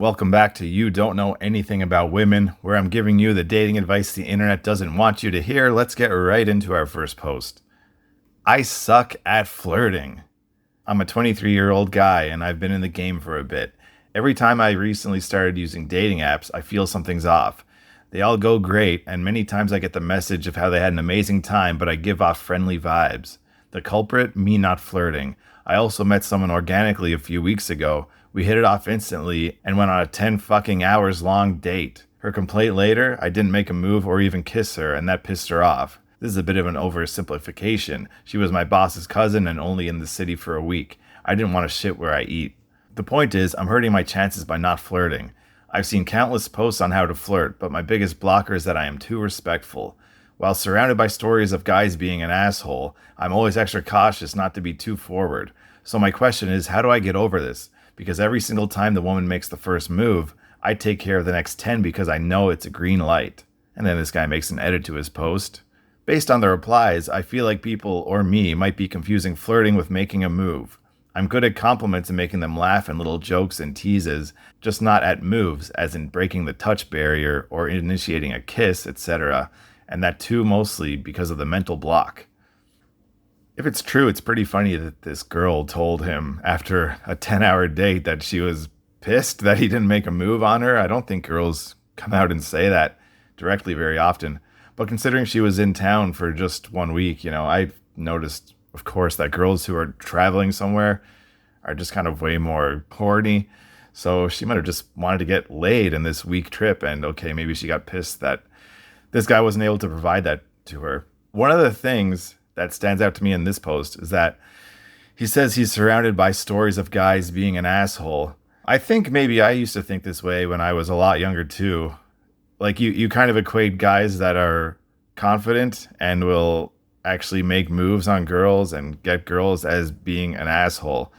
Welcome back to You Don't Know Anything About Women, where I'm giving you the dating advice the internet doesn't want you to hear. Let's get right into our first post. I suck at flirting. I'm a 23-year-old guy and I've been in the game for a bit. Every time I recently started using dating apps, I feel something's off. They all go great, and many times I get the message of how they had an amazing time, but I give off friendly vibes. The culprit? Me not flirting. I also met someone organically a few weeks ago. We hit it off instantly and went on a 10 fucking hours long date. Her complaint later, I didn't make a move or even kiss her, and that pissed her off. This is a bit of an oversimplification. She was my boss's cousin and only in the city for a week. I didn't want to shit where I eat. The point is, I'm hurting my chances by not flirting. I've seen countless posts on how to flirt, but my biggest blocker is that I am too respectful. While surrounded by stories of guys being an asshole, I'm always extra cautious not to be too forward. So my question is, how do I get over this? Because every single time the woman makes the first move, I take care of the next 10 because I know it's a green light. And then this guy makes an edit to his post. Based on the replies, I feel like people, or me, might be confusing flirting with making a move. I'm good at compliments and making them laugh and little jokes and teases, just not at moves, as in breaking the touch barrier or initiating a kiss, etc. And that too mostly because of the mental block. If it's true, it's pretty funny that this girl told him after a 10-hour date that she was pissed that he didn't make a move on her. I don't think girls come out and say that directly very often. But considering she was in town for just 1 week, I've noticed, of course, that girls who are traveling somewhere are just kind of way more horny. So she might have just wanted to get laid in this week trip. And okay, maybe she got pissed that this guy wasn't able to provide that to her. One of the things that stands out to me in this post is that he says he's surrounded by stories of guys being an asshole. I think maybe I used to think this way when I was a lot younger too. Like you kind of equate guys that are confident and will actually make moves on girls and get girls as being an asshole.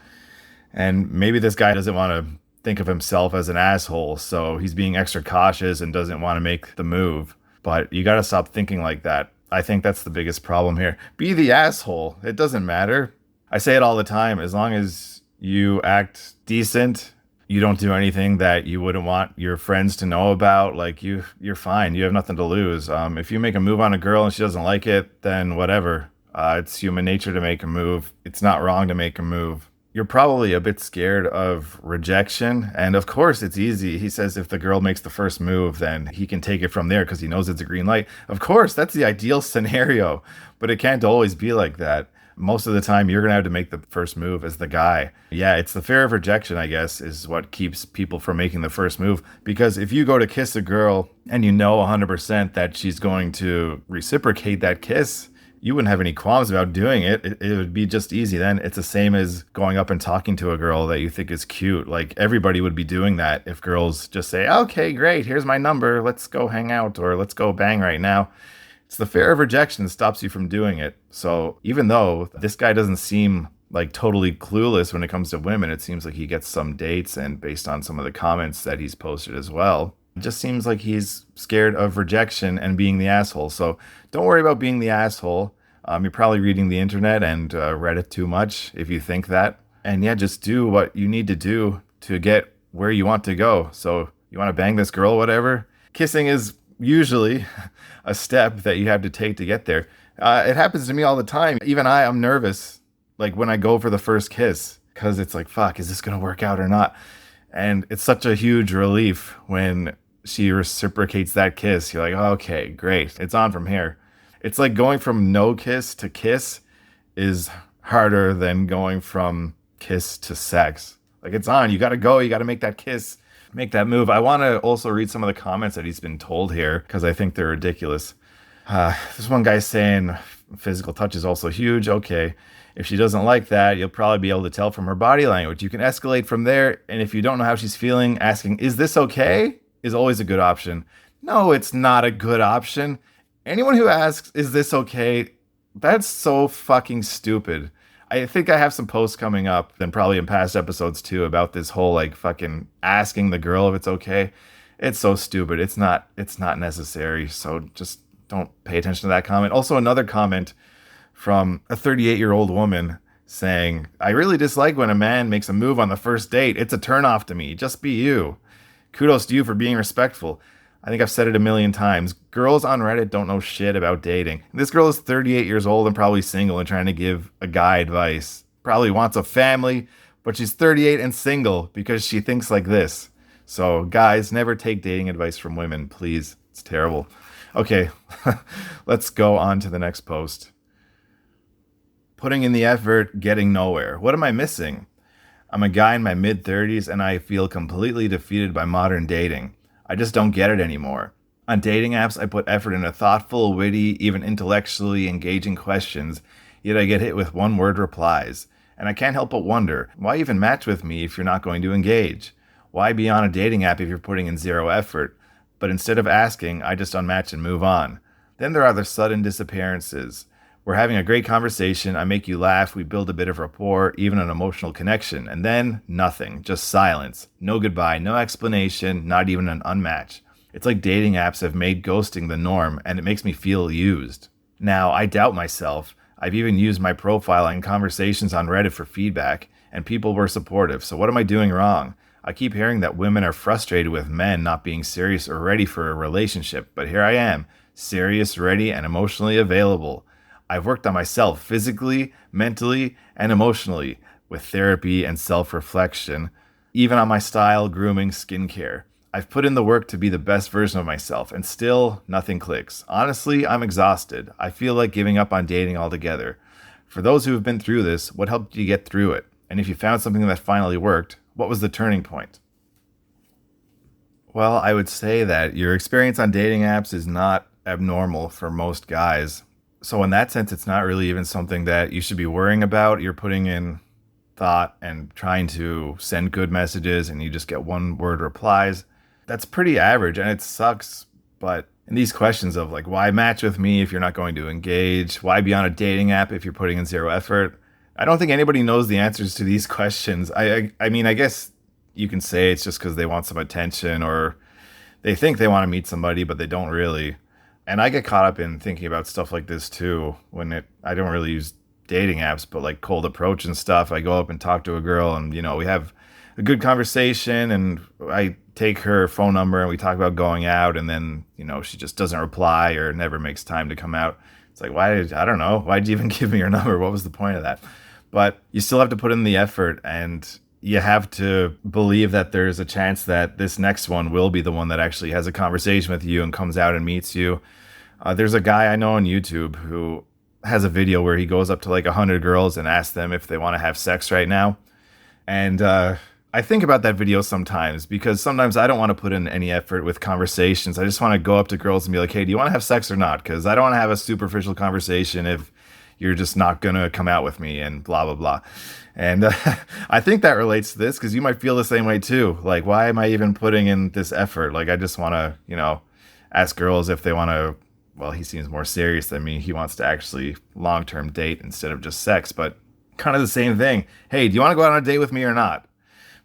And maybe this guy doesn't want to think of himself as an asshole, so he's being extra cautious and doesn't want to make the move. But you got to stop thinking like that. I think that's the biggest problem here. Be the asshole. It doesn't matter. I say it all the time. As long as you act decent, you don't do anything that you wouldn't want your friends to know about, like you're fine. You have nothing to lose. If you make a move on a girl and she doesn't like it, then whatever. It's human nature to make a move. It's not wrong to make a move. You're probably a bit scared of rejection. And of course, it's easy. He says if the girl makes the first move, then he can take it from there because he knows it's a green light. Of course, that's the ideal scenario, but it can't always be like that. Most of the time, you're going to have to make the first move as the guy. Yeah, it's the fear of rejection, I guess, is what keeps people from making the first move. Because if you go to kiss a girl and you know 100% that she's going to reciprocate that kiss, you wouldn't have any qualms about doing it. It would be just easy. Then it's the same as going up and talking to a girl that you think is cute. Like everybody would be doing that if girls just say, okay, great, here's my number. Let's go hang out or let's go bang right now. It's the fear of rejection that stops you from doing it. So even though this guy doesn't seem like totally clueless when it comes to women, it seems like he gets some dates, and based on some of the comments that he's posted as well, it just seems like he's scared of rejection and being the asshole. So don't worry about being the asshole. You're probably reading the internet and read it too much if you think that. And yeah, just do what you need to do to get where you want to go. So you want to bang this girl, whatever. Kissing is usually a step that you have to take to get there. It happens to me all the time. Even I'm nervous, like when I go for the first kiss, because it's like, fuck, is this going to work out or not? And it's such a huge relief when she reciprocates that kiss. You're like, oh, okay, great. It's on from here. It's like going from no kiss to kiss is harder than going from kiss to sex. Like it's on. You got to go. You got to make that kiss, make that move. I want to also read some of the comments that he's been told here because I think they're ridiculous. This one guy saying physical touch is also huge. Okay. If she doesn't like that, you'll probably be able to tell from her body language. You can escalate from there. And if you don't know how she's feeling, asking, is this okay? Is always a good option. No, it's not a good option. Anyone who asks, is this okay? That's so fucking stupid. I think I have some posts coming up, and probably in past episodes too, about this whole like fucking asking the girl if it's okay. It's so stupid. It's not necessary. So just don't pay attention to that comment. Also, another comment from a 38-year-old woman saying, I really dislike when a man makes a move on the first date. It's a turnoff to me. Just be you. Kudos to you for being respectful. I think I've said it a million times. Girls on Reddit don't know shit about dating. This girl is 38 years old and probably single and trying to give a guy advice. Probably wants a family, but she's 38 and single because she thinks like this. So, guys, never take dating advice from women, please. It's terrible. Okay, let's go on to the next post. Putting in the effort, getting nowhere. What am I missing? I'm a guy in my mid 30s and I feel completely defeated by modern dating. I just don't get it anymore. On dating apps, I put effort into thoughtful, witty, even intellectually engaging questions, yet I get hit with one word replies. And I can't help but wonder, why even match with me if you're not going to engage? Why be on a dating app if you're putting in zero effort? But instead of asking, I just unmatch and move on. Then there are the sudden disappearances. We're having a great conversation, I make you laugh, we build a bit of rapport, even an emotional connection, and then nothing, just silence. No goodbye, no explanation, not even an unmatch. It's like dating apps have made ghosting the norm, and it makes me feel used. Now, I doubt myself. I've even used my profile and conversations on Reddit for feedback, and people were supportive, so what am I doing wrong? I keep hearing that women are frustrated with men not being serious or ready for a relationship, but here I am, serious, ready, and emotionally available. I've worked on myself physically, mentally, and emotionally with therapy and self-reflection, even on my style, grooming, skincare. I've put in the work to be the best version of myself, and still nothing clicks. Honestly, I'm exhausted. I feel like giving up on dating altogether. For those who have been through this, what helped you get through it? And if you found something that finally worked, what was the turning point? Well, I would say that your experience on dating apps is not abnormal for most guys. So in that sense, it's not really even something that you should be worrying about. You're putting in thought and trying to send good messages and you just get one word replies. That's pretty average and it sucks. But in these questions of like, why match with me if you're not going to engage? Why be on a dating app if you're putting in zero effort? I don't think anybody knows the answers to these questions. I mean, I guess you can say it's just because they want some attention or they think they want to meet somebody, but they don't really. And I get caught up in thinking about stuff like this too. I don't really use dating apps, but like cold approach and stuff. I go up and talk to a girl and, we have a good conversation and I take her phone number and we talk about going out and then, she just doesn't reply or never makes time to come out. It's like, I don't know. Why'd you even give me your number? What was the point of that? But you still have to put in the effort and you have to believe that there's a chance that this next one will be the one that actually has a conversation with you and comes out and meets you. There's a guy I know on YouTube who has a video where he goes up to like 100 girls and asks them if they want to have sex right now. And I think about that video sometimes because sometimes I don't want to put in any effort with conversations. I just want to go up to girls and be like, hey, do you want to have sex or not? Because I don't want to have a superficial conversation if you're just not going to come out with me and blah, blah, blah. And I think that relates to this because you might feel the same way too. Like, why am I even putting in this effort? Like, I just want to, ask girls if they want to, well, he seems more serious than me. He wants to actually long-term date instead of just sex, but kind of the same thing. Hey, do you want to go out on a date with me or not?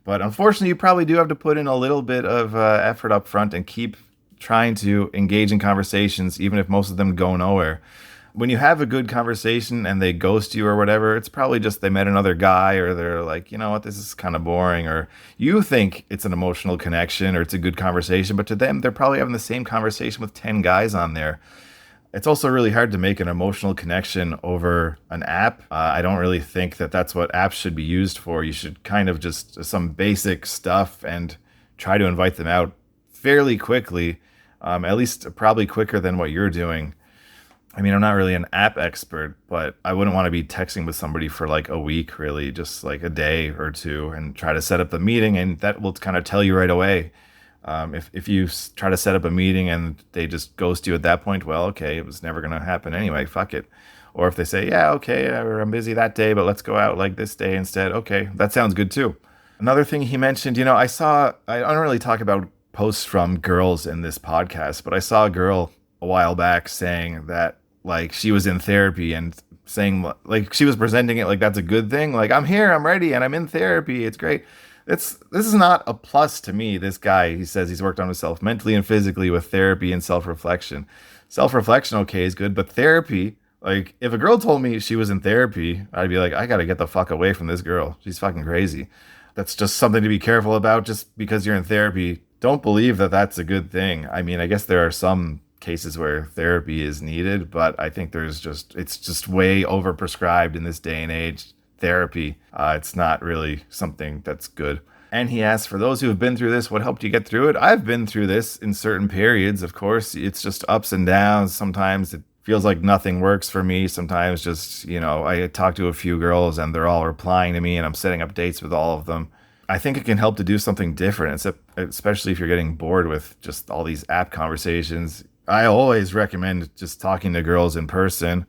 But unfortunately, you probably do have to put in a little bit of effort up front and keep trying to engage in conversations, even if most of them go nowhere. When you have a good conversation and they ghost you or whatever, it's probably just they met another guy or they're like, you know what, this is kind of boring. Or you think it's an emotional connection or it's a good conversation, but to them, they're probably having the same conversation with 10 guys on there. It's also really hard to make an emotional connection over an app. I don't really think that that's what apps should be used for. You should kind of just some basic stuff and try to invite them out fairly quickly, at least probably quicker than what you're doing. I mean, I'm not really an app expert, but I wouldn't want to be texting with somebody for like a week, really, just like a day or two and try to set up the meeting. And that will kind of tell you right away. If you try to set up a meeting and they just ghost you at that point, well, okay, it was never going to happen anyway. Fuck it. Or if they say, yeah, okay, I'm busy that day, but let's go out like this day instead. Okay, that sounds good too. Another thing he mentioned, I don't really talk about posts from girls in this podcast, but I saw a girl a while back saying that like she was in therapy and saying like she was presenting it like that's a good thing. Like, I'm here, I'm ready, and I'm in therapy. It's great. This is not a plus to me. This guy, he says he's worked on himself mentally and physically with therapy and self-reflection. Self-reflection, okay, is good, but therapy, like if a girl told me she was in therapy, I'd be like, I gotta get the fuck away from this girl. She's fucking crazy. That's just something to be careful about. Just because you're in therapy Don't believe that that's a good thing. I mean, I guess there are some cases where therapy is needed, but I think it's just way overprescribed in this day and age. Therapy, it's not really something that's good. And he asks, for those who have been through this, what helped you get through it? I've been through this in certain periods, of course. It's just ups and downs. Sometimes it feels like nothing works for me. Sometimes just, I talk to a few girls and they're all replying to me and I'm setting up dates with all of them. I think it can help to do something different, especially if you're getting bored with just all these app conversations. I always recommend just talking to girls in person,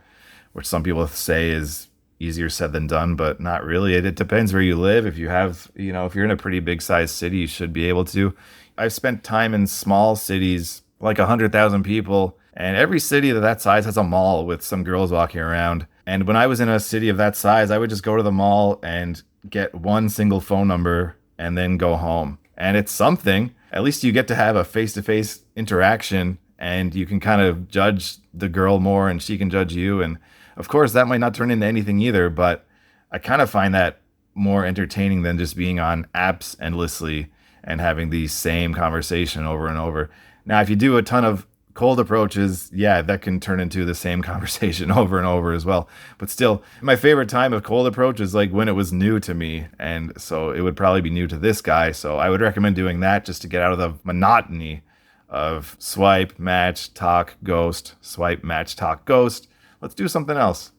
which some people say is easier said than done, but not really. It depends where you live. If you have, if you're in a pretty big sized city, you should be able to. I've spent time in small cities, like 100,000 people, and every city that size has a mall with some girls walking around. And when I was in a city of that size, I would just go to the mall and get one single phone number and then go home. And it's something. At least you get to have a face-to-face interaction and you can kind of judge the girl more and she can judge you. And of course, that might not turn into anything either, but I kind of find that more entertaining than just being on apps endlessly and having the same conversation over and over. Now, if you do a ton of cold approaches, yeah, that can turn into the same conversation over and over as well. But still, my favorite time of cold approach is like when it was new to me. And so it would probably be new to this guy. So I would recommend doing that just to get out of the monotony of swipe, match, talk, ghost, swipe, match, talk, ghost. Let's do something else.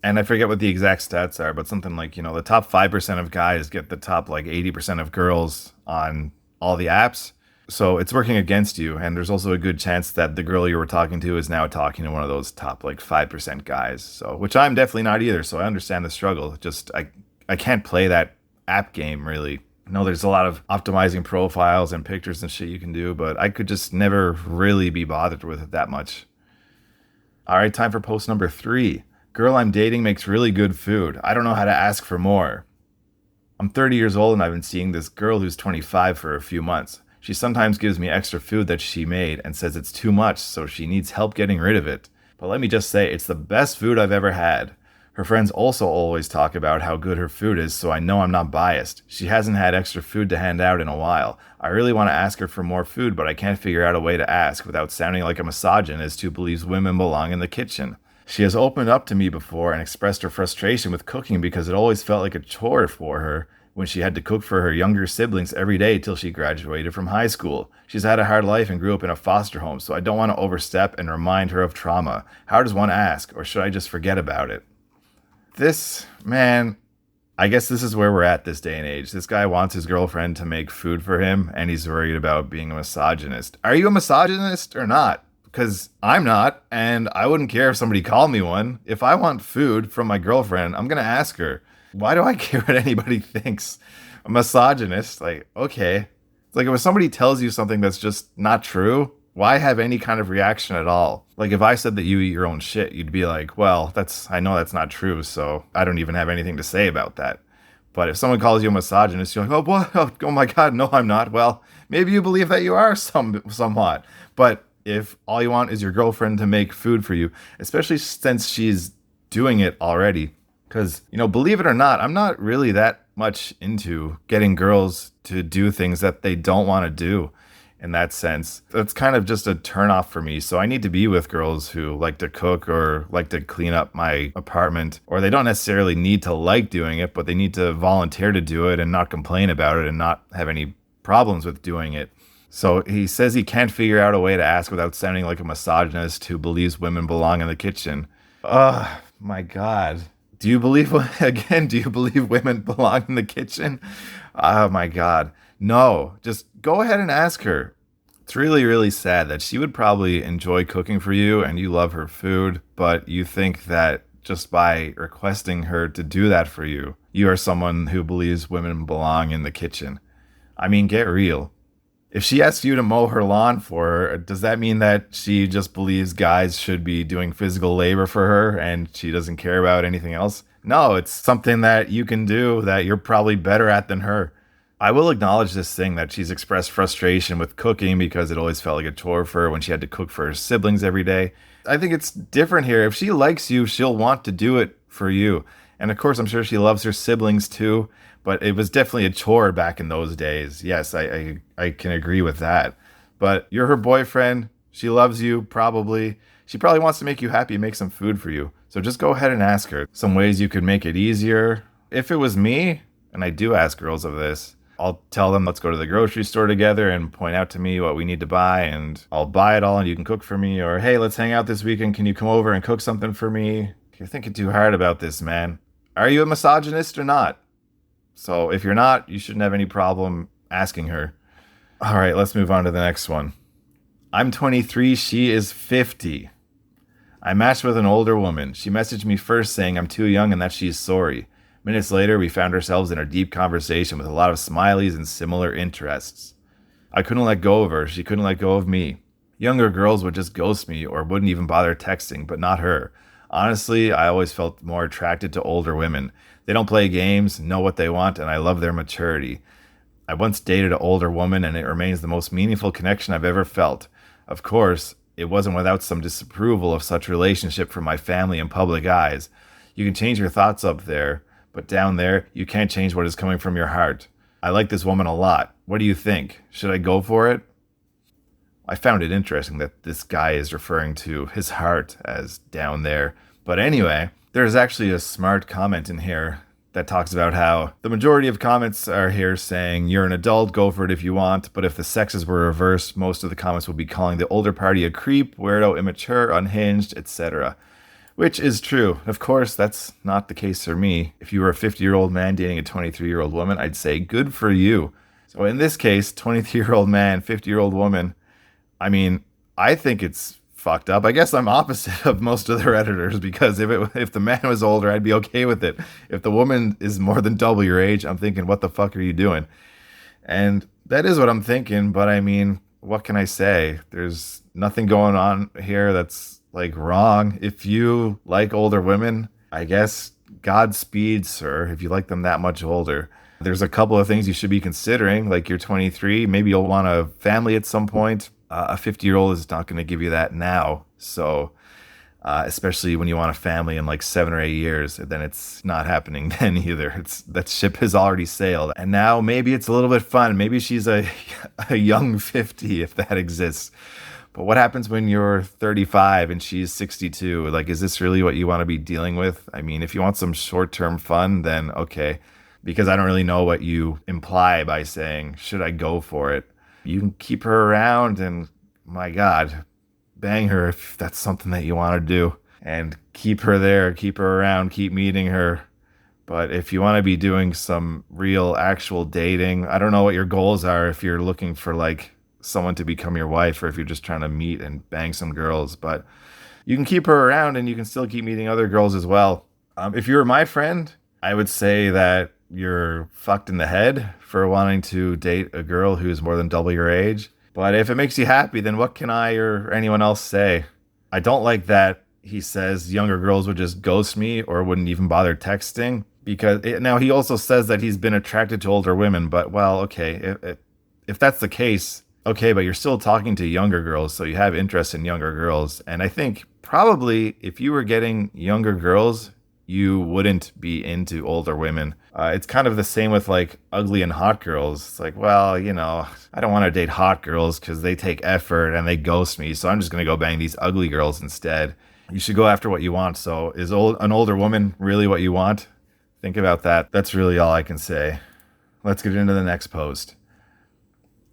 And I forget what the exact stats are, but something like, the top 5% of guys get the top like 80% of girls on all the apps. So it's working against you. And there's also a good chance that the girl you were talking to is now talking to one of those top like 5% guys. So, which I'm definitely not either. So I understand the struggle. Just, I can't play that app game really. No, there's a lot of optimizing profiles and pictures and shit you can do, but I could just never really be bothered with it that much. All right, time for post number 3. Girl I'm dating makes really good food. I don't know how to ask for more. I'm 30 years old and I've been seeing this girl who's 25 for a few months. She sometimes gives me extra food that she made and says it's too much, so she needs help getting rid of it. But let me just say, it's the best food I've ever had. Her friends also always talk about how good her food is, so I know I'm not biased. She hasn't had extra food to hand out in a while. I really want to ask her for more food, but I can't figure out a way to ask without sounding like a misogynist who believes women belong in the kitchen. She has opened up to me before and expressed her frustration with cooking because it always felt like a chore for her when she had to cook for her younger siblings every day till she graduated from high school. She's had a hard life and grew up in a foster home, so I don't want to overstep and remind her of trauma. How does one ask, or should I just forget about it? This, man, I guess this is where we're at this day and age. This guy wants his girlfriend to make food for him, and he's worried about being a misogynist. Are you a misogynist or not? Because I'm not, and I wouldn't care if somebody called me one. If I want food from my girlfriend, I'm going to ask her. Why do I care what anybody thinks? A misogynist, like, okay. It's like if somebody tells you something that's just not true, why have any kind of reaction at all? Like if I said that you eat your own shit, you'd be like, well, I know that's not true, so I don't even have anything to say about that. But if someone calls you a misogynist, you're like, oh, what? Oh my God, no, I'm not. Well, maybe you believe that you are somewhat. But if all you want is your girlfriend to make food for you, especially since she's doing it already, because, believe it or not, I'm not really that much into getting girls to do things that they don't want to do in that sense. That's kind of just a turnoff for me. So I need to be with girls who like to cook or like to clean up my apartment, or they don't necessarily need to like doing it, but they need to volunteer to do it and not complain about it and not have any problems with doing it. So he says he can't figure out a way to ask without sounding like a misogynist who believes women belong in the kitchen. Oh my God. Do you believe women belong in the kitchen? Oh my God. No, just go ahead and ask her. It's really, really sad that she would probably enjoy cooking for you and you love her food, but you think that just by requesting her to do that for you, you are someone who believes women belong in the kitchen. I mean, get real. If she asks you to mow her lawn for her, does that mean that she just believes guys should be doing physical labor for her and she doesn't care about anything else? No, it's something that you can do that you're probably better at than her. I will acknowledge this thing that she's expressed frustration with cooking because it always felt like a chore for her when she had to cook for her siblings every day. I think it's different here. If she likes you, she'll want to do it for you. And of course, I'm sure she loves her siblings too, but it was definitely a chore back in those days. Yes, I can agree with that. But you're her boyfriend. She loves you, probably. She probably wants to make you happy, make some food for you. So just go ahead and ask her some ways you could make it easier. If it was me, and I do ask girls of this, I'll tell them, let's go to the grocery store together and point out to me what we need to buy, and I'll buy it all and you can cook for me. Or, hey, let's hang out this weekend. Can you come over and cook something for me? You're thinking too hard about this, man. Are you a misogynist or not? So if you're not, you shouldn't have any problem asking her. All right, let's move on to the next one. I'm 23, she is 50. I matched with an older woman. She messaged me first saying I'm too young and that she's sorry. Minutes later, we found ourselves in a deep conversation with a lot of smileys and similar interests. I couldn't let go of her. She couldn't let go of me. Younger girls would just ghost me or wouldn't even bother texting, but not her. Honestly, I always felt more attracted to older women. They don't play games, know what they want, and I love their maturity. I once dated an older woman, and it remains the most meaningful connection I've ever felt. Of course, it wasn't without some disapproval of such relationship from my family and public eyes. You can change your thoughts up there, but down there, you can't change what is coming from your heart. I like this woman a lot. What do you think? Should I go for it? I found it interesting that this guy is referring to his heart as down there. But anyway, there's actually a smart comment in here that talks about how the majority of comments are here saying, you're an adult, go for it if you want. But if the sexes were reversed, most of the comments would be calling the older party a creep, weirdo, immature, unhinged, etc. Which is true. Of course, that's not the case for me. If you were a 50-year-old man dating a 23-year-old woman, I'd say good for you. So in this case, 23-year-old man, 50-year-old woman, I mean, I think it's fucked up. I guess I'm opposite of most of the Redditors, because if the man was older, I'd be okay with it. If the woman is more than double your age, I'm thinking, what the fuck are you doing? And that is what I'm thinking, but I mean, what can I say? There's nothing going on here that's like wrong. If you like older women, I guess Godspeed, sir, if you like them that much older. There's a couple of things you should be considering, like you're 23, maybe you'll want a family at some point. A 50-year-old is not going to give you that now. So, especially when you want a family in like 7 or 8 years, then it's not happening then either. That ship has already sailed. And now maybe it's a little bit fun. Maybe she's a young 50, if that exists. But what happens when you're 35 and she's 62? Like, is this really what you want to be dealing with? I mean, if you want some short-term fun, then okay. Because I don't really know what you imply by saying, should I go for it? You can keep her around and, my God, bang her if that's something that you want to do. And keep her there, keep her around, keep meeting her. But if you want to be doing some real, actual dating, I don't know what your goals are if you're looking for, like, someone to become your wife or if you're just trying to meet and bang some girls. But you can keep her around and you can still keep meeting other girls as well. If you were my friend, I would say that you're fucked in the head for wanting to date a girl who's more than double your age. But if it makes you happy, then what can I or anyone else say? I don't like that he says younger girls would just ghost me or wouldn't even bother texting. Now he also says that he's been attracted to older women. But, well, okay, if that's the case, okay, but you're still talking to younger girls, so you have interest in younger girls. And I think probably if you were getting younger girls, you wouldn't be into older women. It's kind of the same with like ugly and hot girls. It's like, well, I don't want to date hot girls because they take effort and they ghost me. So I'm just going to go bang these ugly girls instead. You should go after what you want. So is an older woman really what you want? Think about that. That's really all I can say. Let's get into the next post.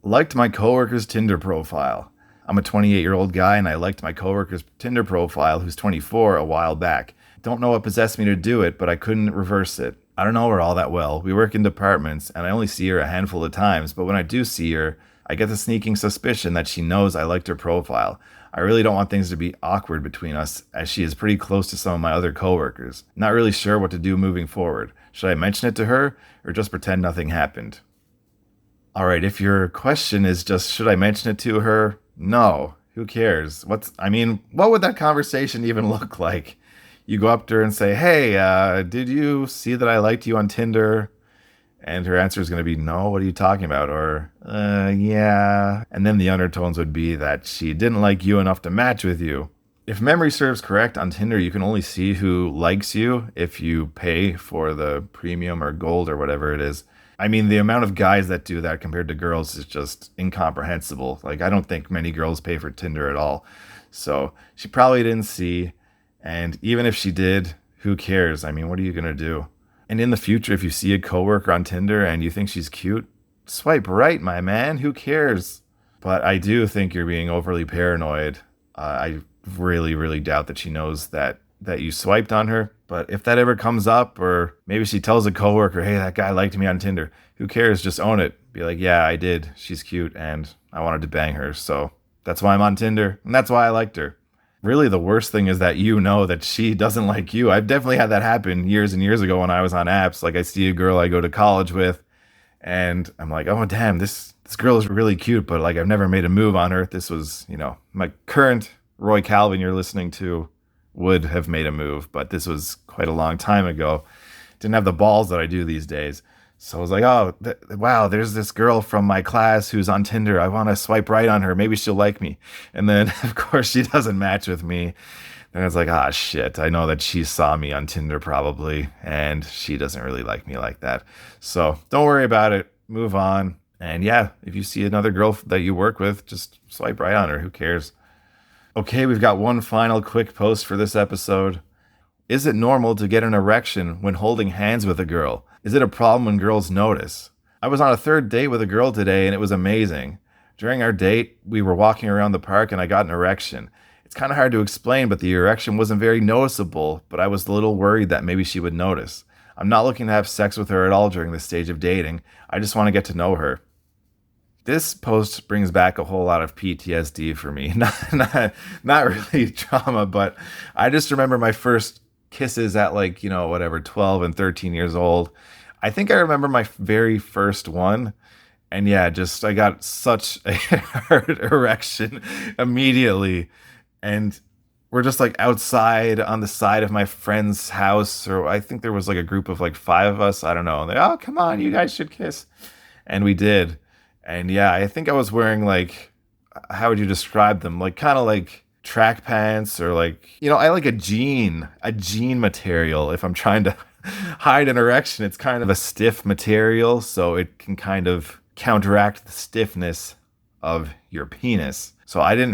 Liked my coworker's Tinder profile. I'm a 28-year-old guy and I liked my coworker's Tinder profile who's 24 a while back. Don't know what possessed me to do it, but I couldn't reverse it. I don't know her all that well. We work in departments, and I only see her a handful of times, but when I do see her, I get the sneaking suspicion that she knows I liked her profile. I really don't want things to be awkward between us, as she is pretty close to some of my other coworkers. Not really sure what to do moving forward. Should I mention it to her, or just pretend nothing happened? Alright, if your question is just, should I mention it to her? No. Who cares? What would that conversation even look like? You go up to her and say, hey, did you see that I liked you on Tinder? And her answer is going to be, no, what are you talking about? Or, yeah. And then the undertones would be that she didn't like you enough to match with you. If memory serves correct, on Tinder, you can only see who likes you if you pay for the premium or gold or whatever it is. I mean, the amount of guys that do that compared to girls is just incomprehensible. Like, I don't think many girls pay for Tinder at all. So she probably didn't see. And even if she did, who cares? I mean, what are you going to do? And in the future, if you see a coworker on Tinder and you think she's cute, swipe right, my man. Who cares? But I do think you're being overly paranoid. I really, really doubt that she knows that you swiped on her. But if that ever comes up, or maybe she tells a coworker, "Hey, that guy liked me on Tinder," who cares? Just own it. Be like, "Yeah, I did. She's cute, and I wanted to bang her, so that's why I'm on Tinder, and that's why I liked her." Really, the worst thing is that you know that she doesn't like you. I've definitely had that happen years and years ago when I was on apps. Like, I see a girl I go to college with, and I'm like, "Oh, damn, this girl is really cute," but like I've never made a move on her. This was, my current Roy Calvin you're listening to would have made a move, but this was quite a long time ago. Didn't have the balls that I do these days. So I was like, "Oh, wow, there's this girl from my class who's on Tinder. I want to swipe right on her. Maybe she'll like me." And then, of course, she doesn't match with me. And it's like, "Ah, shit. I know that she saw me on Tinder probably, and she doesn't really like me like that." So don't worry about it. Move on. And yeah, if you see another girl that you work with, just swipe right on her. Who cares? Okay, we've got one final quick post for this episode. Is it normal to get an erection when holding hands with a girl? Is it a problem when girls notice? I was on a third date with a girl today and it was amazing. During our date, we were walking around the park and I got an erection. It's kind of hard to explain, but the erection wasn't very noticeable, but I was a little worried that maybe she would notice. I'm not looking to have sex with her at all during this stage of dating. I just want to get to know her. This post brings back a whole lot of PTSD for me. Not really trauma, but I just remember my first kisses at like, 12 and 13 years old. I think I remember my very first one. And yeah, just I got such a hard erection immediately. And we're just like outside on the side of my friend's house, or I think there was like a group of like five of us. I don't know. And they, "Oh, come on, you guys should kiss." And we did. And yeah, I think I was wearing like, how would you describe them? Like kind of like track pants, or like, I like a jean material. If I'm trying to hide an erection, it's kind of a stiff material, so it can kind of counteract the stiffness of your penis. So I don't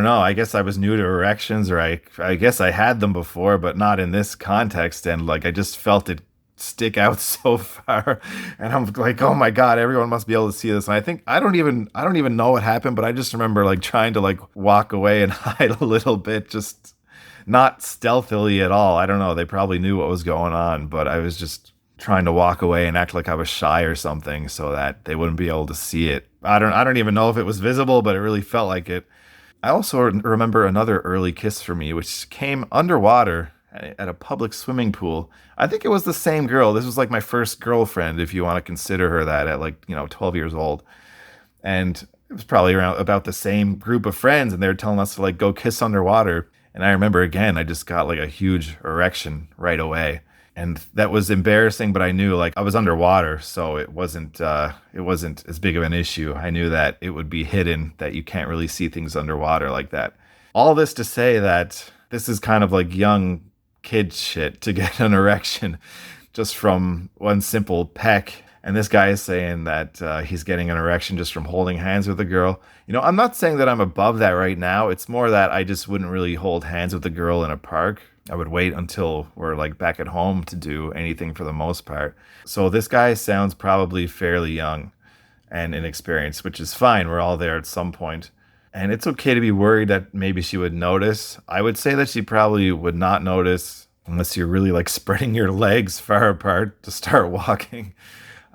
know. I guess I was new to erections, or I guess I had them before, but not in this context. And like, I just felt it stick out so far, and I'm like, "Oh my god, everyone must be able to see this." And I think I don't even know what happened, but I just remember like trying to like walk away and hide a little bit, just not stealthily at all. I don't know, they probably knew what was going on, but I was just trying to walk away and act like I was shy or something so that they wouldn't be able to see it. I don't even know if it was visible, but it really felt like it. I also remember another early kiss for me, which came underwater at a public swimming pool. I think it was the same girl. This was like my first girlfriend, if you want to consider her that, at like, 12 years old. And it was probably around about the same group of friends, and they were telling us to like go kiss underwater. And I remember again, I just got like a huge erection right away. And that was embarrassing, but I knew like I was underwater, so it wasn't as big of an issue. I knew that it would be hidden, that you can't really see things underwater like that. All this to say that this is kind of like young kid shit to get an erection just from one simple peck. And this guy is saying that he's getting an erection just from holding hands with a girl. I'm not saying that I'm above that right now. It's more that I just wouldn't really hold hands with a girl in a park. I would wait until we're like back at home to do anything for the most part. So this guy sounds probably fairly young and inexperienced, which is fine. We're all there at some point. And it's okay to be worried that maybe she would notice. I would say that she probably would not notice unless you're really like spreading your legs far apart to start walking.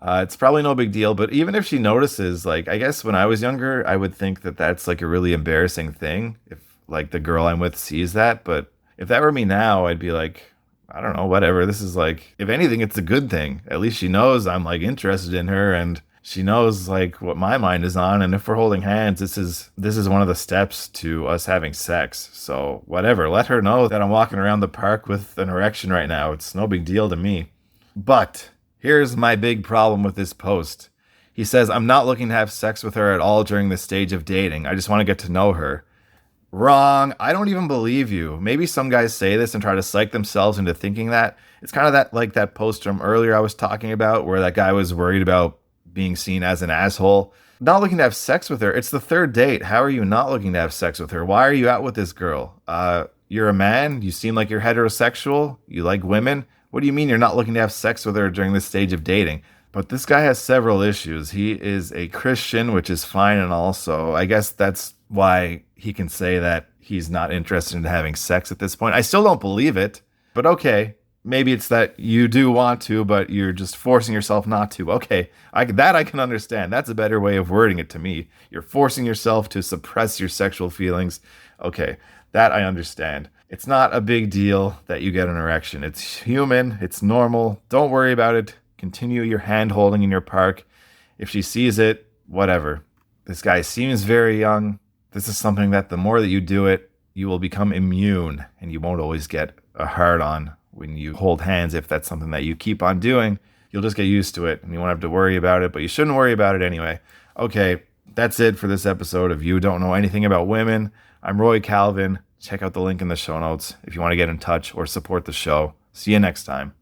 It's probably no big deal. But even if she notices, like, I guess when I was younger, I would think that that's like a really embarrassing thing if like the girl I'm with sees that. But if that were me now, I'd be like, I don't know, whatever. This is like, if anything, it's a good thing. At least she knows I'm like interested in her, and she knows like what my mind is on. And if we're holding hands, this is one of the steps to us having sex. So whatever, let her know that I'm walking around the park with an erection right now. It's no big deal to me. But here's my big problem with this post. He says, "I'm not looking to have sex with her at all during this stage of dating. I just want to get to know her." Wrong. I don't even believe you. Maybe some guys say this and try to psych themselves into thinking that. It's kind of that like that post from earlier I was talking about where that guy was worried about being seen as an asshole. Not looking to have sex with her. It's the third date. How are you not looking to have sex with her? Why are you out with this girl? You're a man. You seem like you're heterosexual. You like women. What do you mean you're not looking to have sex with her during this stage of dating? But this guy has several issues. He is a Christian, which is fine, and also, I guess that's why he can say that he's not interested in having sex at this point. I still don't believe it, but okay. Maybe it's that you do want to, but you're just forcing yourself not to. Okay, that I can understand. That's a better way of wording it to me. You're forcing yourself to suppress your sexual feelings. Okay, that I understand. It's not a big deal that you get an erection. It's human. It's normal. Don't worry about it. Continue your hand holding in your park. If she sees it, whatever. This guy seems very young. This is something that the more that you do it, you will become immune and you won't always get a hard on when you hold hands. If that's something that you keep on doing, you'll just get used to it and you won't have to worry about it, but you shouldn't worry about it anyway. Okay, that's it for this episode of You Don't Know Anything About Women. I'm Roy Calvin. Check out the link in the show notes if you want to get in touch or support the show. See you next time.